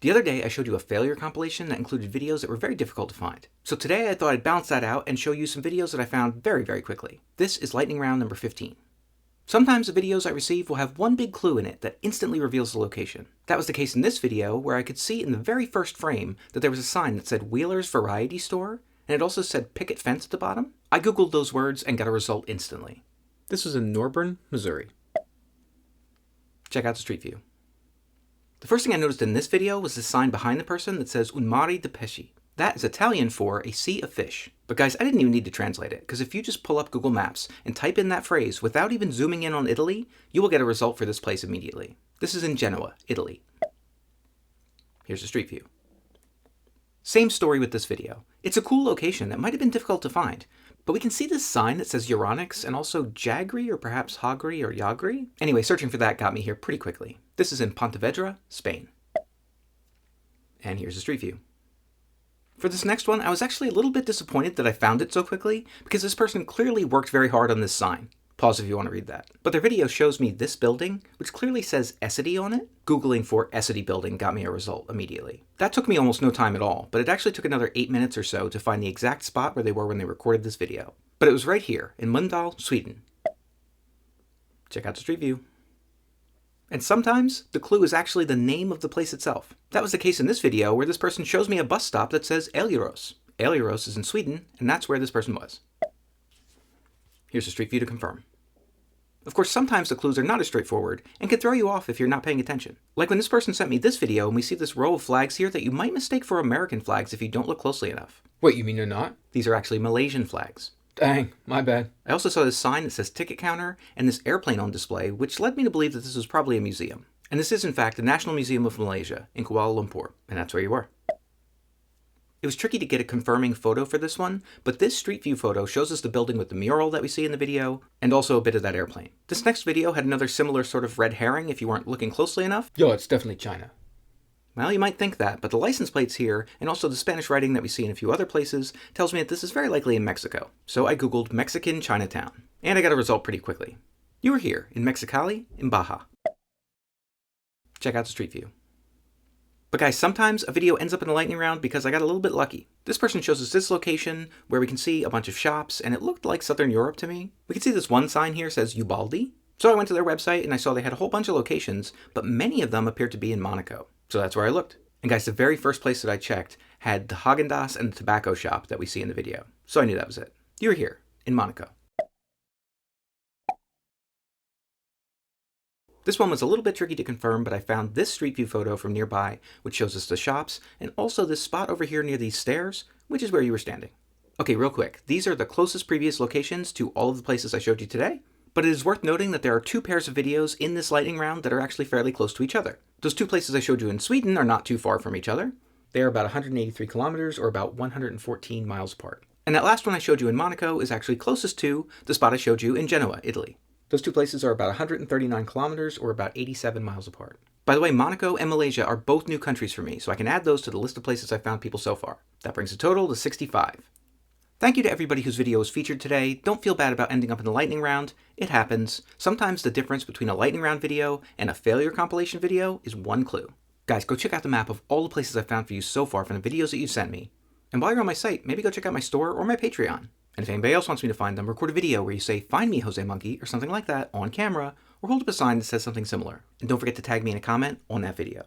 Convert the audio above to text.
The other day I showed you a failure compilation that included videos that were very difficult to find. So today I thought I'd balance that out and show you some videos that I found very quickly. This is lightning round number 15. Sometimes the videos I receive will have one big clue in it that instantly reveals the location. That was the case in this video, where I could see in the very first frame that there was a sign that said Wheeler's Variety Store, and it also said Picket Fence at the bottom. I googled those words and got a result instantly. This was in Norburn, Missouri. Check out the street view. The first thing I noticed in this video was the sign behind the person that says Un mare di pesci. That is Italian for a sea of fish. But guys, I didn't even need to translate it, because if you just pull up Google Maps and type in that phrase without even zooming in on Italy, you will get a result for this place immediately. This is in Genoa, Italy. Here's the street view. Same story with this video. It's a cool location that might have been difficult to find, but we can see this sign that says Euronics and also Jagri or perhaps Hagri or Yagri. Anyway, searching for that got me here pretty quickly. This is in Pontevedra, Spain. And here's the street view. For this next one, I was actually a little bit disappointed that I found it so quickly, because this person clearly worked very hard on this sign. Pause if you want to read that. But their video shows me this building, which clearly says Essity on it. Googling for Essity building got me a result immediately. That took me almost no time at all, but it actually took another 8 minutes or so to find the exact spot where they were when they recorded this video. But it was right here, in Mölndal, Sweden. Check out the street view. And sometimes, the clue is actually the name of the place itself. That was the case in this video, where this person shows me a bus stop that says Älgerås. Älgerås is in Sweden, and that's where this person was. Here's a street view to confirm. Of course, sometimes the clues are not as straightforward, and can throw you off if you're not paying attention. Like when this person sent me this video, and we see this row of flags here that you might mistake for American flags if you don't look closely enough. Wait, you mean they're not? These are actually Malaysian flags. Dang, my bad. I also saw this sign that says ticket counter and this airplane on display, which led me to believe that this was probably a museum. And this is in fact the National Museum of Malaysia in Kuala Lumpur, and that's where you were. It was tricky to get a confirming photo for this one, but this street view photo shows us the building with the mural that we see in the video, and also a bit of that airplane. This next video had another similar sort of red herring if you weren't looking closely enough. Yo, it's definitely China. Well, you might think that, but the license plates here, and also the Spanish writing that we see in a few other places, tells me that this is very likely in Mexico. So I googled Mexican Chinatown, and I got a result pretty quickly. You were here, in Mexicali, in Baja. Check out the street view. But guys, sometimes a video ends up in the lightning round because I got a little bit lucky. This person shows us this location, where we can see a bunch of shops, and it looked like Southern Europe to me. We can see this one sign here says Ubaldi. So I went to their website and I saw they had a whole bunch of locations, but many of them appeared to be in Monaco. So that's where I looked. And guys, the very first place that I checked had the Häagen-Dazs and the tobacco shop that we see in the video. So I knew that was it. You were here, in Monaco. This one was a little bit tricky to confirm, but I found this street view photo from nearby, which shows us the shops, and also this spot over here near these stairs, which is where you were standing. Okay, real quick, these are the closest previous locations to all of the places I showed you today, but it is worth noting that there are two pairs of videos in this lightning round that are actually fairly close to each other. Those two places I showed you in Sweden are not too far from each other. They are about 183 kilometers, or about 114 miles apart. And that last one I showed you in Monaco is actually closest to the spot I showed you in Genoa, Italy. Those two places are about 139 kilometers, or about 87 miles apart. By the way, Monaco and Malaysia are both new countries for me, so I can add those to the list of places I found people so far. That brings the total to 65. Thank you to everybody whose video was featured today. Don't feel bad about ending up in the lightning round. It happens. Sometimes the difference between a lightning round video and a failure compilation video is one clue. Guys, go check out the map of all the places I've found for you so far from the videos that you sent me. And while you're on my site, maybe go check out my store or my Patreon. And if anybody else wants me to find them, record a video where you say, "Find me, Jose Monkey," or something like that on camera, or hold up a sign that says something similar. And don't forget to tag me in a comment on that video.